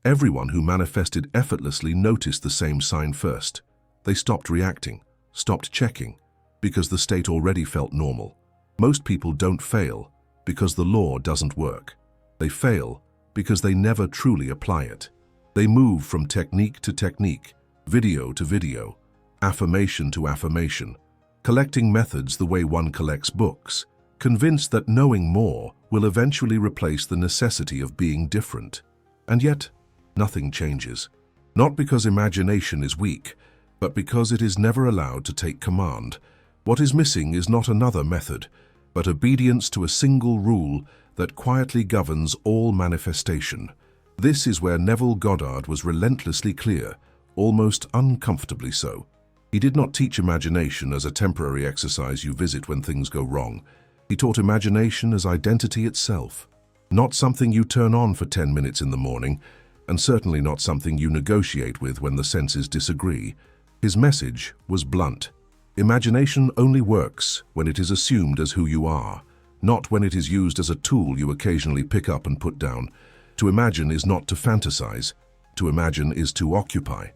Everyone who manifested effortlessly noticed the same sign first. They stopped reacting, stopped checking, because the state already felt normal. Most people don't fail because the law doesn't work. They fail because they never truly apply it. They move from technique to technique, video to video, affirmation to affirmation, collecting methods the way one collects books, convinced that knowing more will eventually replace the necessity of being different. And yet, nothing changes. Not because imagination is weak, but because it is never allowed to take command. What is missing is not another method, but obedience to a single rule that quietly governs all manifestation. This is where Neville Goddard was relentlessly clear, almost uncomfortably so. He did not teach imagination as a temporary exercise you visit when things go wrong. He taught imagination as identity itself, not something you turn on for 10 minutes in the morning, and certainly not something you negotiate with when the senses disagree. His message was blunt. Imagination only works when it is assumed as who you are, not when it is used as a tool you occasionally pick up and put down. To imagine is not to fantasize. To imagine is to occupy.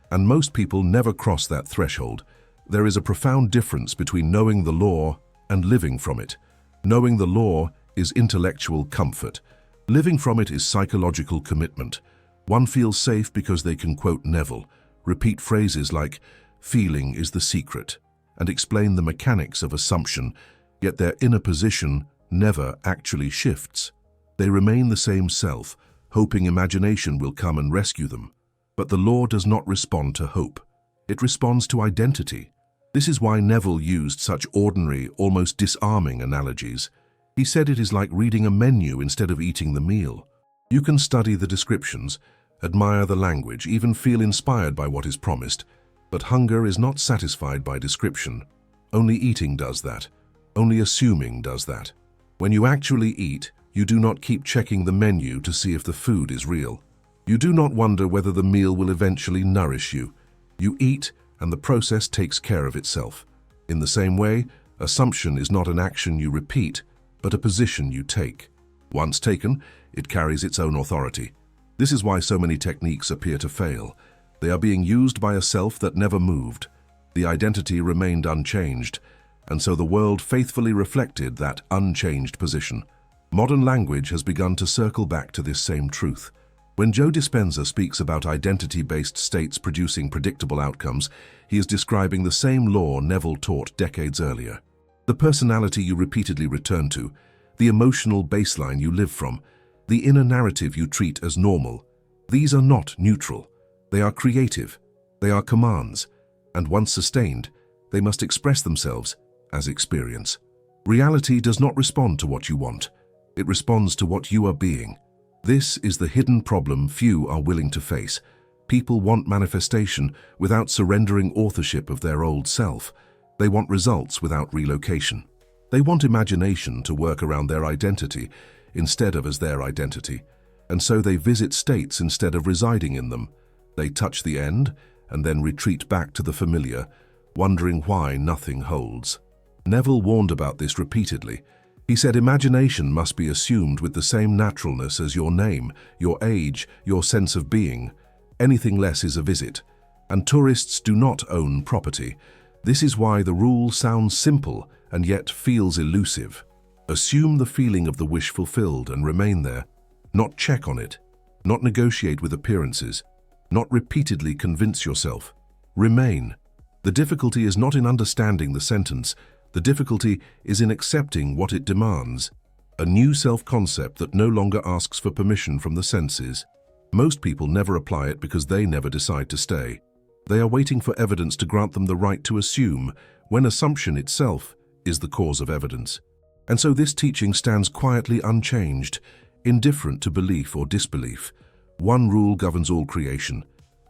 And most people never cross that threshold. There is a profound difference between knowing the law and living from it. Knowing the law is intellectual comfort. Living from it is psychological commitment. One feels safe because they can quote Neville, repeat phrases like, "Feeling is the secret," and explain the mechanics of assumption, yet their inner position never actually shifts. They remain the same self, hoping imagination will come and rescue them. But the law does not respond to hope. It responds to identity. This is why Neville used such ordinary, almost disarming analogies. He said it is like reading a menu instead of eating the meal. You can study the descriptions, admire the language, even feel inspired by what is promised, but hunger is not satisfied by description. Only eating does that. Only assuming does that. When you actually eat, you do not keep checking the menu to see if the food is real. You do not wonder whether the meal will eventually nourish you. You eat, and the process takes care of itself. In the same way, assumption is not an action you repeat, but a position you take. Once taken, it carries its own authority. This is why so many techniques appear to fail. They are being used by a self that never moved. The identity remained unchanged, and so the world faithfully reflected that unchanged position. Modern language has begun to circle back to this same truth. When Joe Dispenza speaks about identity-based states producing predictable outcomes, he is describing the same law Neville taught decades earlier. The personality you repeatedly return to, the emotional baseline you live from, the inner narrative you treat as normal, these are not neutral. They are creative. They are commands. And once sustained, they must express themselves as experience. Reality does not respond to what you want. It responds to what you are being. This is the hidden problem few are willing to face. People want manifestation without surrendering authorship of their old self. They want results without relocation. They want imagination to work around their identity instead of as their identity. And so they visit states instead of residing in them. They touch the end and then retreat back to the familiar, wondering why nothing holds. Neville warned about this repeatedly. He said imagination must be assumed with the same naturalness as your name, your age, your sense of being. Anything less is a visit. And tourists do not own property. This is why the rule sounds simple and yet feels elusive. Assume the feeling of the wish fulfilled and remain there. Not check on it. Not negotiate with appearances. Not repeatedly convince yourself. Remain. The difficulty is not in understanding the sentence. The difficulty is in accepting what it demands. A new self-concept that no longer asks for permission from the senses. Most people never apply it because they never decide to stay. They are waiting for evidence to grant them the right to assume, when assumption itself is the cause of evidence. And so this teaching stands quietly unchanged, indifferent to belief or disbelief. One rule governs all creation.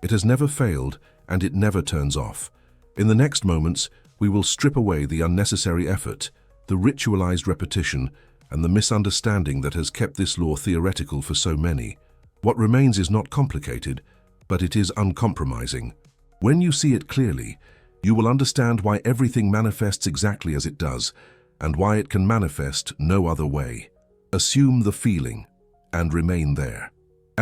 It has never failed, and it never turns off. In the next moments, we will strip away the unnecessary effort, the ritualized repetition, and the misunderstanding that has kept this law theoretical for so many. What remains is not complicated, but it is uncompromising. When you see it clearly, you will understand why everything manifests exactly as it does, and why it can manifest no other way. Assume the feeling, and remain there.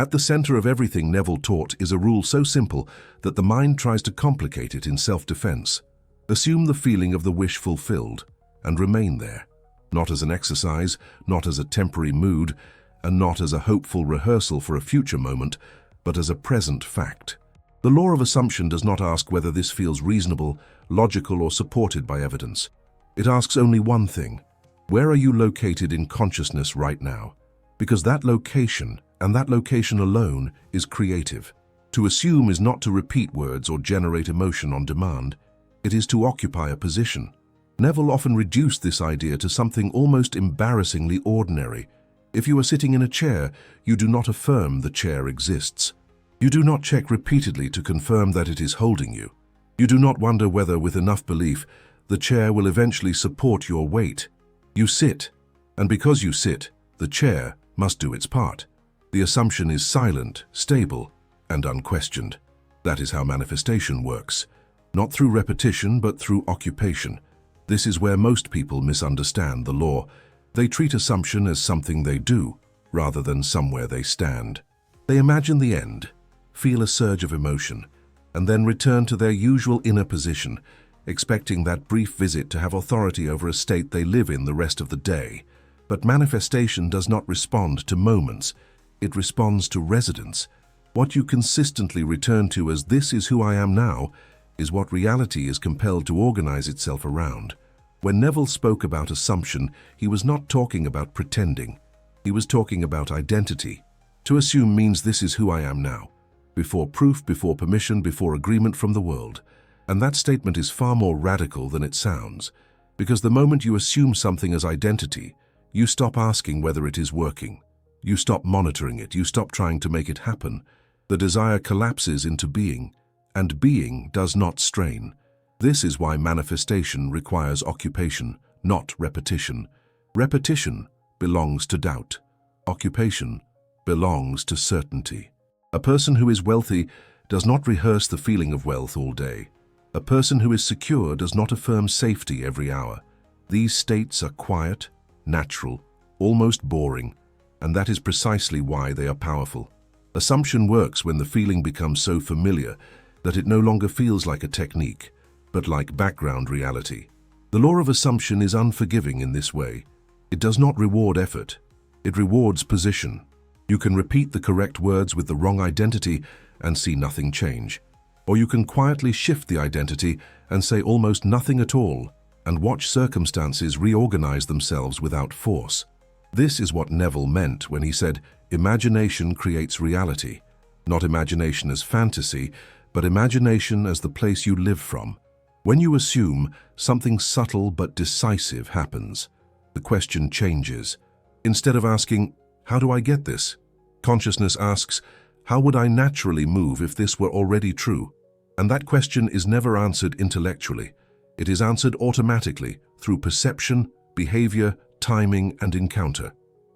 At the center of everything Neville taught is a rule so simple that the mind tries to complicate it in self-defense. Assume the feeling of the wish fulfilled and remain there, not as an exercise, not as a temporary mood, and not as a hopeful rehearsal for a future moment, but as a present fact. The law of assumption does not ask whether this feels reasonable, logical, or supported by evidence. It asks only one thing: where are you located in consciousness right now? Because that location, and that location alone, is creative. To assume is not to repeat words or generate emotion on demand. It is to occupy a position. Neville often reduced this idea to something almost embarrassingly ordinary. If you are sitting in a chair, you do not affirm the chair exists. You do not check repeatedly to confirm that it is holding you. You do not wonder whether, with enough belief, the chair will eventually support your weight. You sit, and because you sit, the chair must do its part. The assumption is silent, stable, and unquestioned. That is how manifestation works. Not through repetition, but through occupation. This is where most people misunderstand the law. They treat assumption as something they do, rather than somewhere they stand. They imagine the end, feel a surge of emotion, and then return to their usual inner position, expecting that brief visit to have authority over a state they live in the rest of the day. But manifestation does not respond to moments. It responds to residence. What you consistently return to as "this is who I am now" is what reality is compelled to organize itself around. When Neville spoke about assumption, he was not talking about pretending. He was talking about identity. To assume means "this is who I am now," before proof, before permission, before agreement from the world. And that statement is far more radical than it sounds, because the moment you assume something as identity, you stop asking whether it is working. You stop monitoring it. You stop trying to make it happen. The desire collapses into being, and being does not strain. This is why manifestation requires occupation, not repetition. Repetition belongs to doubt. Occupation belongs to certainty. A person who is wealthy does not rehearse the feeling of wealth all day. A person who is secure does not affirm safety every hour. These states are quiet, natural, almost boring, and that is precisely why they are powerful. Assumption works when the feeling becomes so familiar that it no longer feels like a technique, but like background reality. The law of assumption is unforgiving in this way. It does not reward effort. It rewards position. You can repeat the correct words with the wrong identity and see nothing change. Or you can quietly shift the identity and say almost nothing at all, and watch circumstances reorganize themselves without force. This is what Neville meant when he said, "Imagination creates reality." Not imagination as fantasy, but imagination as the place you live from. When you assume, something subtle but decisive happens. The question changes. Instead of asking, "How do I get this?" consciousness asks, "How would I naturally move if this were already true?" And that question is never answered intellectually. It is answered automatically through perception, behavior, timing, and encounter.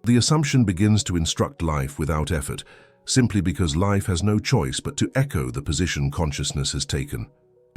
The assumption begins to instruct life without effort, simply because life has no choice but to echo the position consciousness has taken.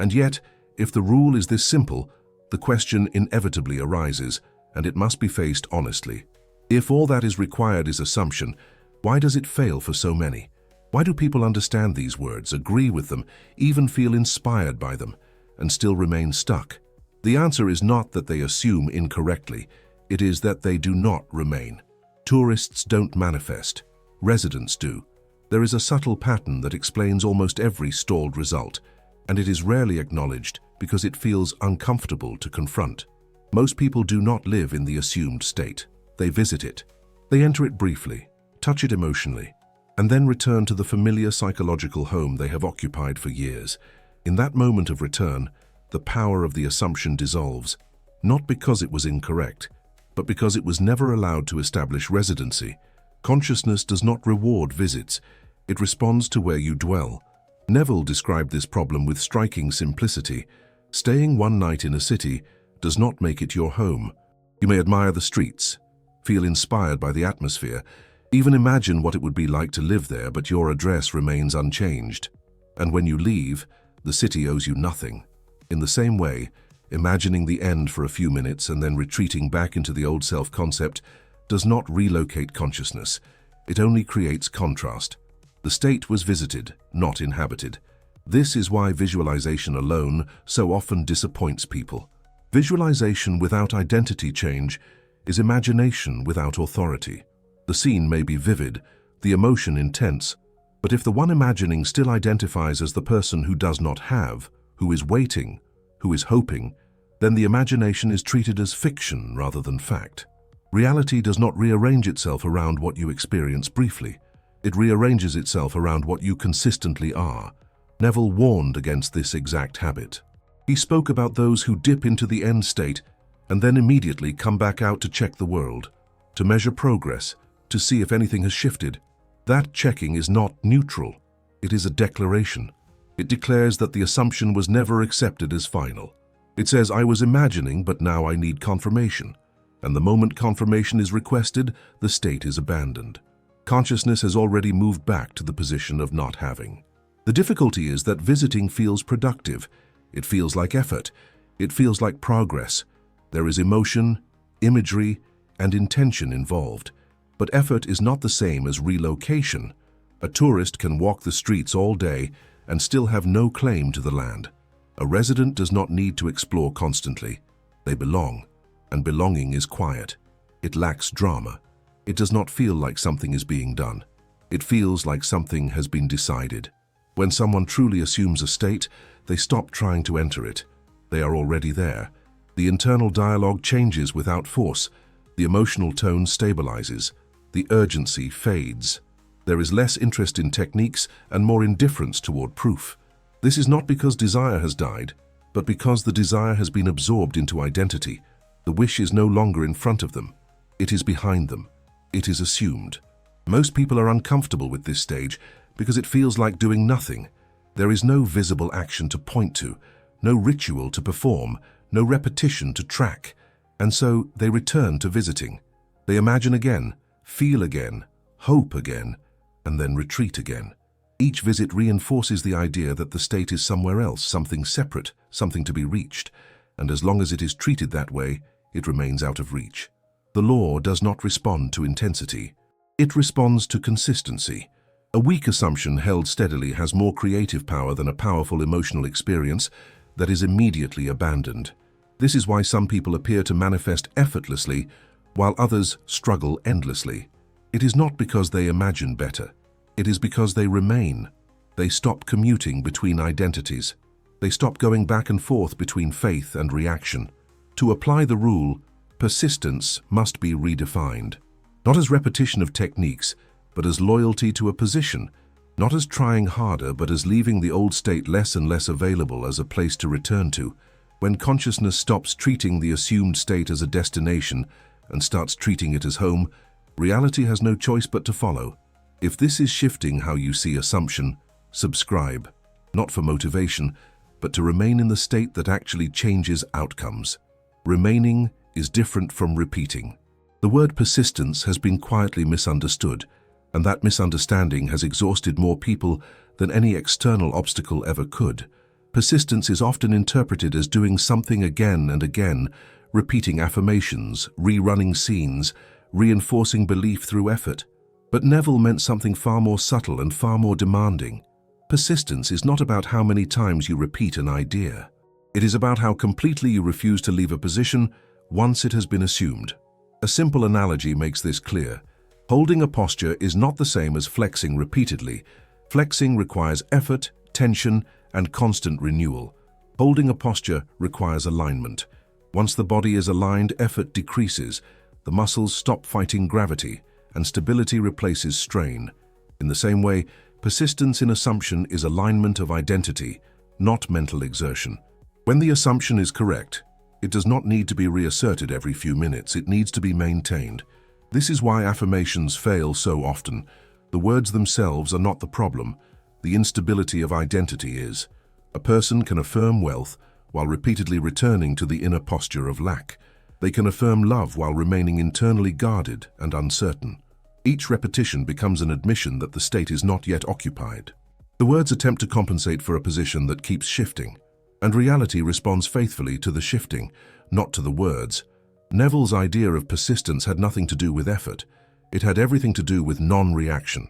And yet, if the rule is this simple, the question inevitably arises, and it must be faced honestly. If all that is required is assumption, why does it fail for so many? Why do people understand these words, agree with them, even feel inspired by them, and still remain stuck? The answer is not that they assume incorrectly, it is that they do not remain. Tourists don't manifest, residents do. There is a subtle pattern that explains almost every stalled result, and it is rarely acknowledged because it feels uncomfortable to confront. Most people do not live in the assumed state. They visit it. They enter it briefly, touch it emotionally, and then return to the familiar psychological home they have occupied for years. In that moment of return, the power of the assumption dissolves, not because it was incorrect, but because it was never allowed to establish residency. Consciousness does not reward visits, it responds to where you dwell. Neville described this problem with striking simplicity. Staying one night in a city does not make it your home. You may admire the streets, feel inspired by the atmosphere, even imagine what it would be like to live there, but your address remains unchanged. And when you leave, the city owes you nothing. In the same way, imagining the end for a few minutes and then retreating back into the old self-concept does not relocate consciousness. It only creates contrast. The state was visited, not inhabited. This is why visualization alone so often disappoints people. Visualization without identity change is imagination without authority. The scene may be vivid, the emotion intense, but if the one imagining still identifies as the person who does not have, who is waiting, who is hoping, then the imagination is treated as fiction rather than fact. Reality does not rearrange itself around what you experience briefly. It rearranges itself around what you consistently are. Neville warned against this exact habit. He spoke about those who dip into the end state and then immediately come back out to check the world, to measure progress, to see if anything has shifted. That checking is not neutral. It is a declaration. It declares that the assumption was never accepted as final. It says, I was imagining, but now I need confirmation. And the moment confirmation is requested, the state is abandoned. Consciousness has already moved back to the position of not having. The difficulty is that visiting feels productive. It feels like effort. It feels like progress. There is emotion, imagery, and intention involved. But effort is not the same as relocation. A tourist can walk the streets all day and still have no claim to the land. A resident does not need to explore constantly. They belong, and belonging is quiet. It lacks drama. It does not feel like something is being done. It feels like something has been decided. When someone truly assumes a state, they stop trying to enter it. They are already there. The internal dialogue changes without force. The emotional tone stabilizes. The urgency fades. There is less interest in techniques and more indifference toward proof. This is not because desire has died, but because the desire has been absorbed into identity. The wish is no longer in front of them. It is behind them. It is assumed. Most people are uncomfortable with this stage because it feels like doing nothing. There is no visible action to point to, no ritual to perform, no repetition to track. And so they return to visiting. They imagine again, feel again, hope again, and then retreat again. Each visit reinforces the idea that the state is somewhere else, something separate, something to be reached, and as long as it is treated that way, it remains out of reach. The law does not respond to intensity. It responds to consistency. A weak assumption held steadily has more creative power than a powerful emotional experience that is immediately abandoned. This is why some people appear to manifest effortlessly, while others struggle endlessly. It is not because they imagine better. It is because they remain. They stop commuting between identities. They stop going back and forth between faith and reaction. To apply the rule, persistence must be redefined. Not as repetition of techniques, but as loyalty to a position. Not as trying harder, but as leaving the old state less and less available as a place to return to. When consciousness stops treating the assumed state as a destination and starts treating it as home, reality has no choice but to follow. If this is shifting how you see assumption, subscribe, not for motivation, but to remain in the state that actually changes outcomes. Remaining is different from repeating. The word persistence has been quietly misunderstood, and that misunderstanding has exhausted more people than any external obstacle ever could. Persistence is often interpreted as doing something again and again, repeating affirmations, rerunning scenes, reinforcing belief through effort. But Neville meant something far more subtle and far more demanding. Persistence is not about how many times you repeat an idea. It is about how completely you refuse to leave a position once it has been assumed. A simple analogy makes this clear. Holding a posture is not the same as flexing repeatedly. Flexing requires effort, tension, and constant renewal. Holding a posture requires alignment. Once the body is aligned, effort decreases. The muscles stop fighting gravity, and stability replaces strain. In the same way, persistence in assumption is alignment of identity, not mental exertion. When the assumption is correct, it does not need to be reasserted every few minutes. It needs to be maintained. This is why affirmations fail so often. The words themselves are not the problem. The instability of identity is. A person can affirm wealth while repeatedly returning to the inner posture of lack. They can affirm love while remaining internally guarded and uncertain. Each repetition becomes an admission that the state is not yet occupied. The words attempt to compensate for a position that keeps shifting, and reality responds faithfully to the shifting, not to the words. Neville's idea of persistence had nothing to do with effort. It had everything to do with non-reaction.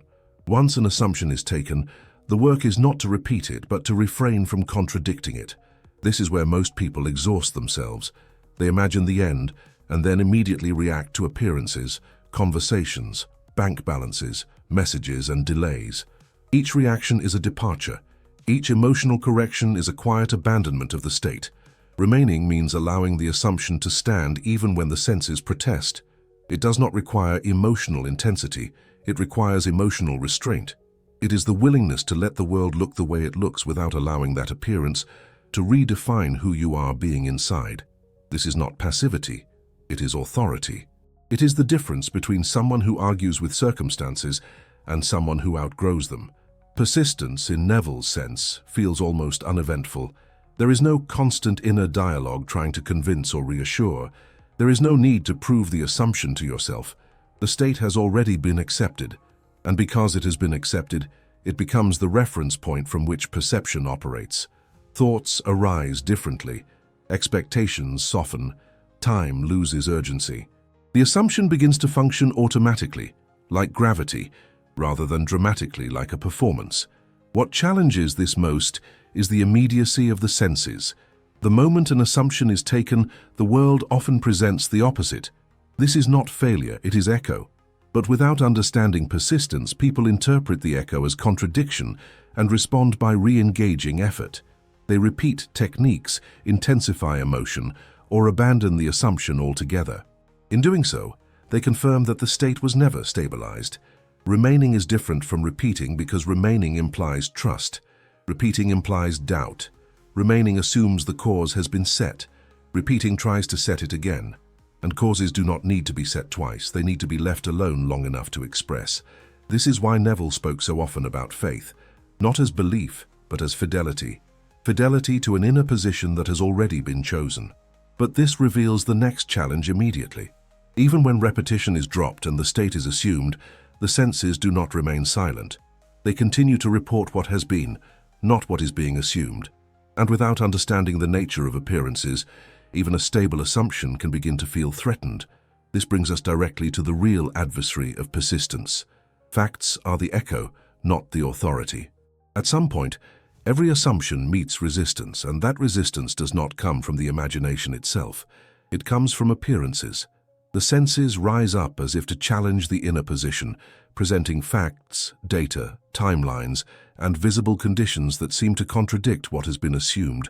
Once an assumption is taken, the work is not to repeat it, but to refrain from contradicting it. This is where most people exhaust themselves. They imagine the end and then immediately react to appearances, conversations, bank balances, messages, and delays. Each reaction is a departure. Each emotional correction is a quiet abandonment of the state. Remaining means allowing the assumption to stand even when the senses protest. It does not require emotional intensity. It requires emotional restraint. It is the willingness to let the world look the way it looks without allowing that appearance to redefine who you are being inside. This is not passivity. It is authority. It is the difference between someone who argues with circumstances and someone who outgrows them. Persistence, in Neville's sense, feels almost uneventful. There is no constant inner dialogue trying to convince or reassure. There is no need to prove the assumption to yourself. The state has already been accepted, and because it has been accepted, it becomes the reference point from which perception operates. Thoughts arise differently. Expectations soften. Time loses urgency. The assumption begins to function automatically, like gravity, rather than dramatically like a performance. What challenges this most is the immediacy of the senses. The moment an assumption is taken, the world often presents the opposite. This is not failure, it is echo. But without understanding persistence, people interpret the echo as contradiction and respond by re-engaging effort. They repeat techniques, intensify emotion, or abandon the assumption altogether. In doing so, they confirm that the state was never stabilized. Remaining is different from repeating because remaining implies trust. Repeating implies doubt. Remaining assumes the cause has been set. Repeating tries to set it again. And causes do not need to be set twice. They need to be left alone long enough to express. This is why Neville spoke so often about faith, not as belief, but as fidelity. Fidelity to an inner position that has already been chosen. But this reveals the next challenge immediately. Even when repetition is dropped and the state is assumed, the senses do not remain silent. They continue to report what has been, not what is being assumed. And without understanding the nature of appearances, even a stable assumption can begin to feel threatened. This brings us directly to the real adversary of persistence. Facts are the echo, not the authority. At some point, every assumption meets resistance, and that resistance does not come from the imagination itself. It comes from appearances. The senses rise up as if to challenge the inner position, presenting facts, data, timelines, and visible conditions that seem to contradict what has been assumed.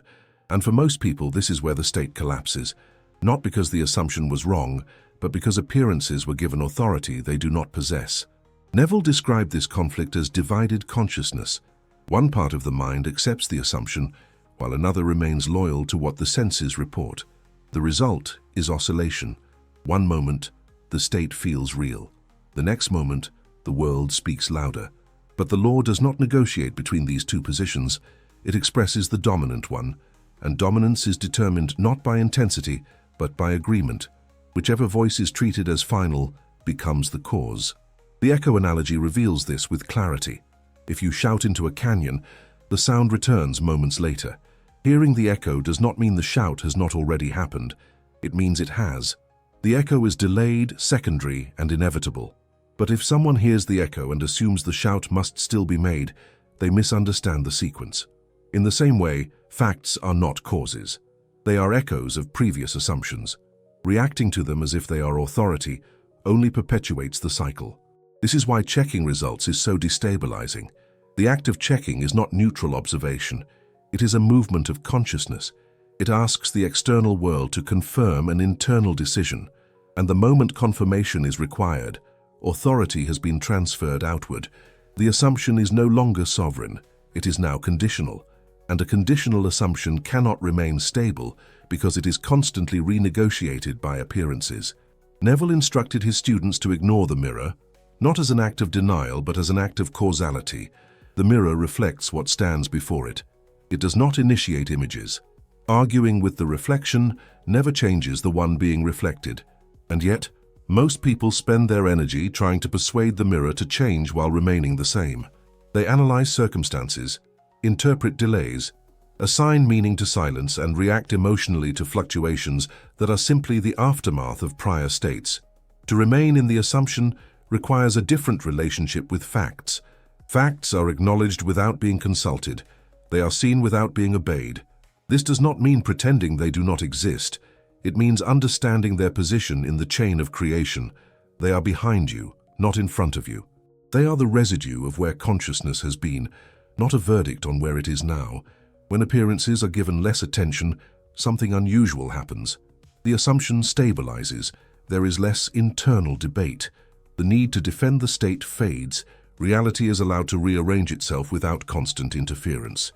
And for most people, this is where the state collapses, not because the assumption was wrong, but because appearances were given authority they do not possess. Neville described this conflict as divided consciousness. One part of the mind accepts the assumption, while another remains loyal to what the senses report. The result is oscillation. One moment, the state feels real. The next moment, the world speaks louder. But the law does not negotiate between these two positions. It expresses the dominant one, and dominance is determined not by intensity, but by agreement. Whichever voice is treated as final becomes the cause. The echo analogy reveals this with clarity. If you shout into a canyon, the sound returns moments later. Hearing the echo does not mean the shout has not already happened. It means it has. The echo is delayed, secondary, and inevitable. But if someone hears the echo and assumes the shout must still be made, they misunderstand the sequence. In the same way, facts are not causes. They are echoes of previous assumptions. Reacting to them as if they are authority only perpetuates the cycle. This is why checking results is so destabilizing. The act of checking is not neutral observation. It is a movement of consciousness. It asks the external world to confirm an internal decision, and the moment confirmation is required, authority has been transferred outward. The assumption is no longer sovereign. It is now conditional. And a conditional assumption cannot remain stable because it is constantly renegotiated by appearances. Neville instructed his students to ignore the mirror, not as an act of denial but as an act of causality. The mirror reflects what stands before it. It does not initiate images. Arguing with the reflection never changes the one being reflected. And yet, most people spend their energy trying to persuade the mirror to change while remaining the same. They analyze circumstances, interpret delays, assign meaning to silence, and react emotionally to fluctuations that are simply the aftermath of prior states. To remain in the assumption requires a different relationship with facts, Facts are acknowledged without being consulted. They are seen without being obeyed. This does not mean pretending they do not exist. It means understanding their position in the chain of creation. They are behind you, not in front of you. They are the residue of where consciousness has been, not a verdict on where it is now. When appearances are given less attention, something unusual happens. The assumption stabilizes. There is less internal debate. The need to defend the state fades. Reality is allowed to rearrange itself without constant interference.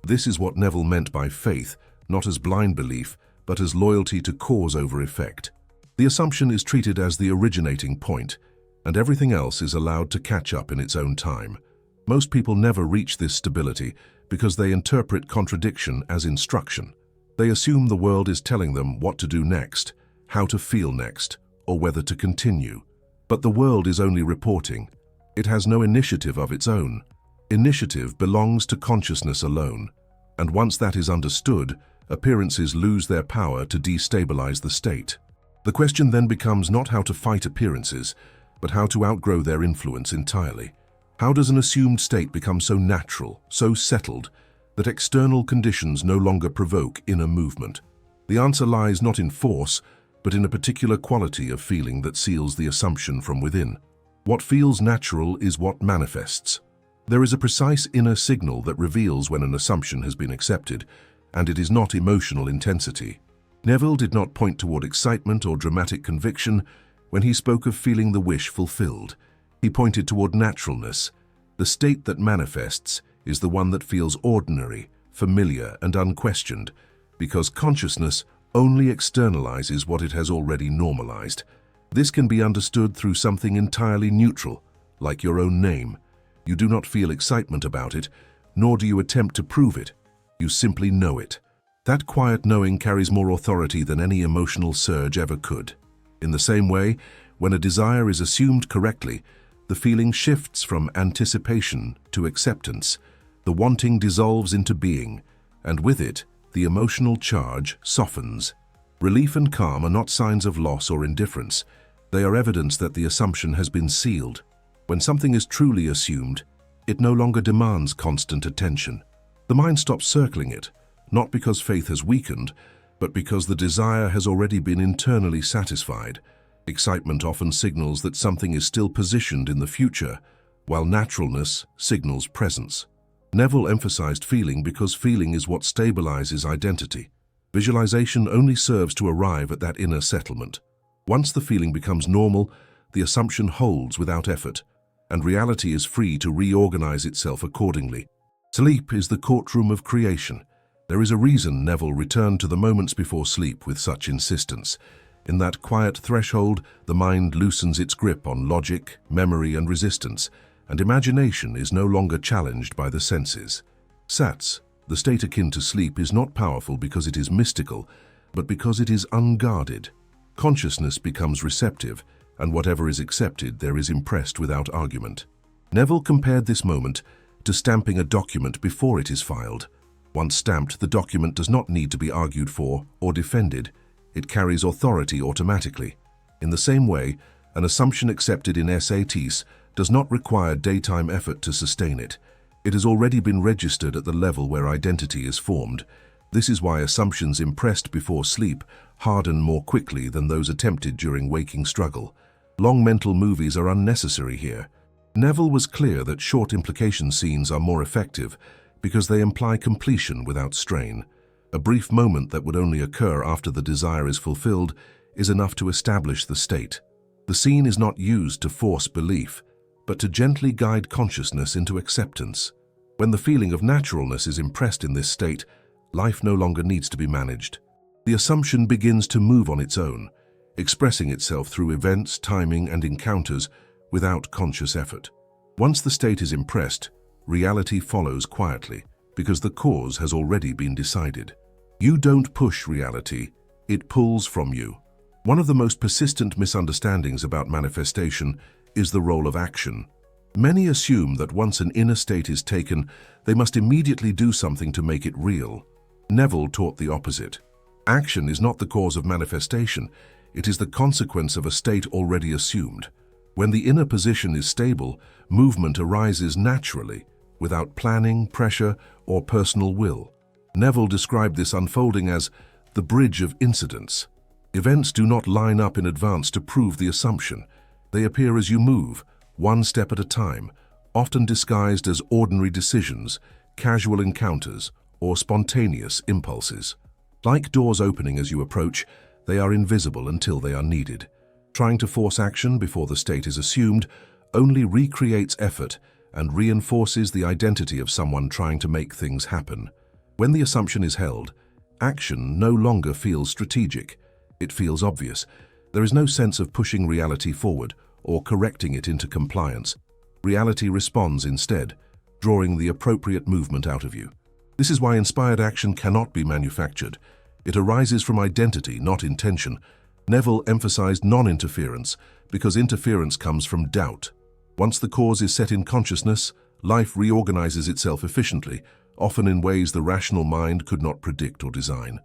This is what Neville meant by faith, not as blind belief, but as loyalty to cause over effect. The assumption is treated as the originating point, and everything else is allowed to catch up in its own time. Most people never reach this stability because they interpret contradiction as instruction. They assume the world is telling them what to do next, how to feel next, or whether to continue. But the world is only reporting. It has no initiative of its own. Initiative belongs to consciousness alone, and once that is understood, appearances lose their power to destabilize the state. The question then becomes not how to fight appearances, but how to outgrow their influence entirely. How does an assumed state become so natural, so settled, that external conditions no longer provoke inner movement? The answer lies not in force, but in a particular quality of feeling that seals the assumption from within. What feels natural is what manifests. There is a precise inner signal that reveals when an assumption has been accepted, and it is not emotional intensity. Neville did not point toward excitement or dramatic conviction when he spoke of feeling the wish fulfilled. He pointed toward naturalness. The state that manifests is the one that feels ordinary, familiar, and unquestioned, because consciousness only externalizes what it has already normalized. This can be understood through something entirely neutral, like your own name. You do not feel excitement about it, nor do you attempt to prove it. You simply know it. That quiet knowing carries more authority than any emotional surge ever could. In the same way, when a desire is assumed correctly, the feeling shifts from anticipation to acceptance. The wanting dissolves into being, and with it, the emotional charge softens. Relief and calm are not signs of loss or indifference. They are evidence that the assumption has been sealed. When something is truly assumed, it no longer demands constant attention. The mind stops circling it, not because faith has weakened, but because the desire has already been internally satisfied. Excitement often signals that something is still positioned in the future, while naturalness signals presence. Neville emphasized feeling because feeling is what stabilizes identity. Visualization only serves to arrive at that inner settlement. Once the feeling becomes normal, the assumption holds without effort, and reality is free to reorganize itself accordingly. Sleep is the courtroom of creation. There is a reason Neville returned to the moments before sleep with such insistence. In that quiet threshold, the mind loosens its grip on logic, memory, and resistance, and imagination is no longer challenged by the senses. Sats, the state akin to sleep, is not powerful because it is mystical, but because it is unguarded. Consciousness becomes receptive, and whatever is accepted there is impressed without argument. Neville compared this moment to stamping a document before it is filed. Once stamped, the document does not need to be argued for or defended. It carries authority automatically. In the same way, an assumption accepted in SATs does not require daytime effort to sustain it. It has already been registered at the level where identity is formed. This is why assumptions impressed before sleep harden more quickly than those attempted during waking struggle. Long mental movies are unnecessary here. Neville was clear that short implication scenes are more effective because they imply completion without strain. A brief moment that would only occur after the desire is fulfilled is enough to establish the state. The scene is not used to force belief, but to gently guide consciousness into acceptance. When the feeling of naturalness is impressed in this state, life no longer needs to be managed. The assumption begins to move on its own, expressing itself through events, timing, and encounters without conscious effort. Once the state is impressed, reality follows quietly, because the cause has already been decided. You don't push reality, it pulls from you. One of the most persistent misunderstandings about manifestation is the role of action. Many assume that once an inner state is taken, they must immediately do something to make it real. Neville taught the opposite. Action is not the cause of manifestation, it is the consequence of a state already assumed. When the inner position is stable, movement arises naturally, without planning, pressure, or personal will. Neville described this unfolding as the bridge of incidents. Events do not line up in advance to prove the assumption. They appear as you move, one step at a time, often disguised as ordinary decisions, casual encounters, or spontaneous impulses. Like doors opening as you approach, they are invisible until they are needed. Trying to force action before the state is assumed only recreates effort and reinforces the identity of someone trying to make things happen. When the assumption is held, action no longer feels strategic. It feels obvious. There is no sense of pushing reality forward or correcting it into compliance. Reality responds instead, drawing the appropriate movement out of you. This is why inspired action cannot be manufactured. It arises from identity, not intention. Neville emphasized non-interference because interference comes from doubt. Once the cause is set in consciousness, life reorganizes itself efficiently, often in ways the rational mind could not predict or design.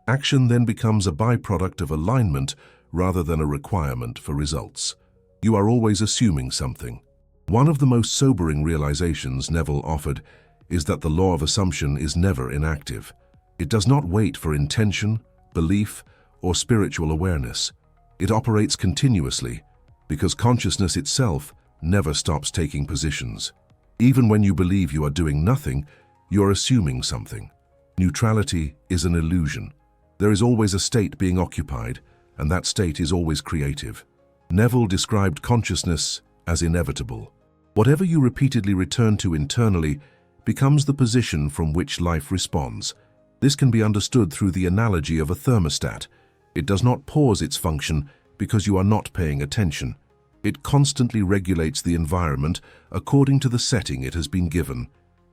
Action then becomes a byproduct of alignment rather than a requirement for results. You are always assuming something. One of the most sobering realizations Neville offered is that the law of assumption is never inactive. It does not wait for intention, belief, or spiritual awareness. It operates continuously because consciousness itself never stops taking positions. Even when you believe you are doing nothing, you are assuming something. Neutrality is an illusion. There is always a state being occupied, and that state is always creative. Neville described consciousness as inevitable. Whatever you repeatedly return to internally becomes the position from which life responds. This can be understood through the analogy of a thermostat. It does not pause its function because you are not paying attention. It constantly regulates the environment according to the setting it has been given.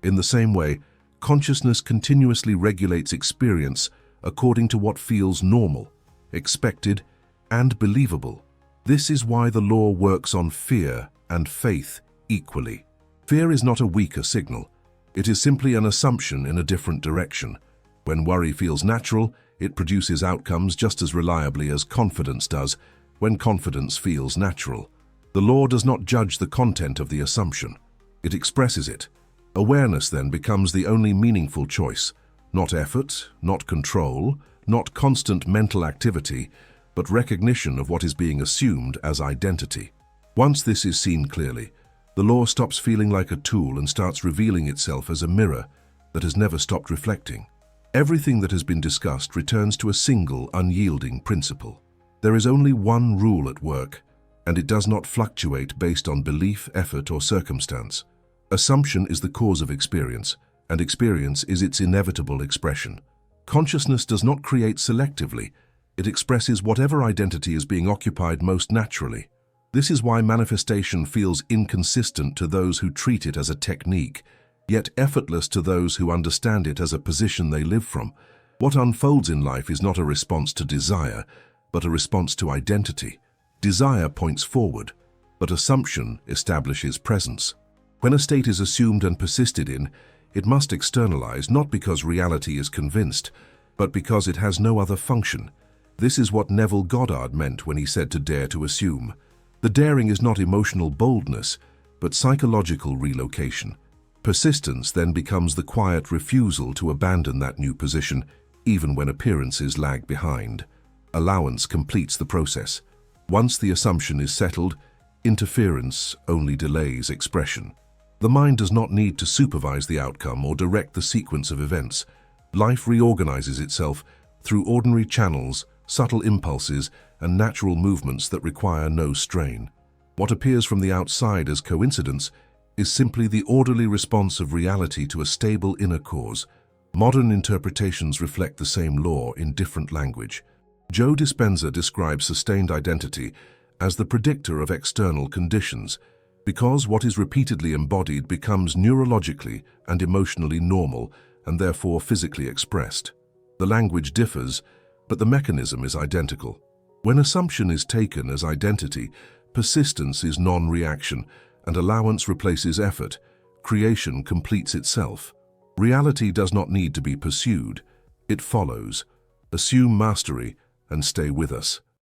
In the same way, consciousness continuously regulates experience according to what feels normal, expected, and believable. This is why the law works on fear and faith equally. Fear is not a weaker signal. It is simply an assumption in a different direction. When worry feels natural, it produces outcomes just as reliably as confidence does when confidence feels natural. The law does not judge the content of the assumption. It expresses it. Awareness then becomes the only meaningful choice. Not effort, not control, not constant mental activity, but recognition of what is being assumed as identity. Once this is seen clearly, the law stops feeling like a tool and starts revealing itself as a mirror that has never stopped reflecting. Everything that has been discussed returns to a single, unyielding principle. There is only one rule at work, and it does not fluctuate based on belief, effort, or circumstance. Assumption is the cause of experience, and experience is its inevitable expression. Consciousness does not create selectively. It expresses whatever identity is being occupied most naturally. This is why manifestation feels inconsistent to those who treat it as a technique, yet effortless to those who understand it as a position they live from. What unfolds in life is not a response to desire, but a response to identity. Desire points forward, but assumption establishes presence. When a state is assumed and persisted in, it must externalize not because reality is convinced, but because it has no other function. This is what Neville Goddard meant when he said to dare to assume. The daring is not emotional boldness, but psychological relocation. Persistence then becomes the quiet refusal to abandon that new position, even when appearances lag behind. Allowance completes the process. Once the assumption is settled, interference only delays expression. The mind does not need to supervise the outcome or direct the sequence of events. Life reorganizes itself through ordinary channels, subtle impulses, and natural movements that require no strain. What appears from the outside as coincidence is simply the orderly response of reality to a stable inner cause. Modern interpretations reflect the same law in different language. Joe Dispenza describes sustained identity as the predictor of external conditions, because what is repeatedly embodied becomes neurologically and emotionally normal and therefore physically expressed. The language differs, but the mechanism is identical. When assumption is taken as identity, persistence is non-reaction, and allowance replaces effort. Creation completes itself. Reality does not need to be pursued. It follows. Assume mastery and stay with us.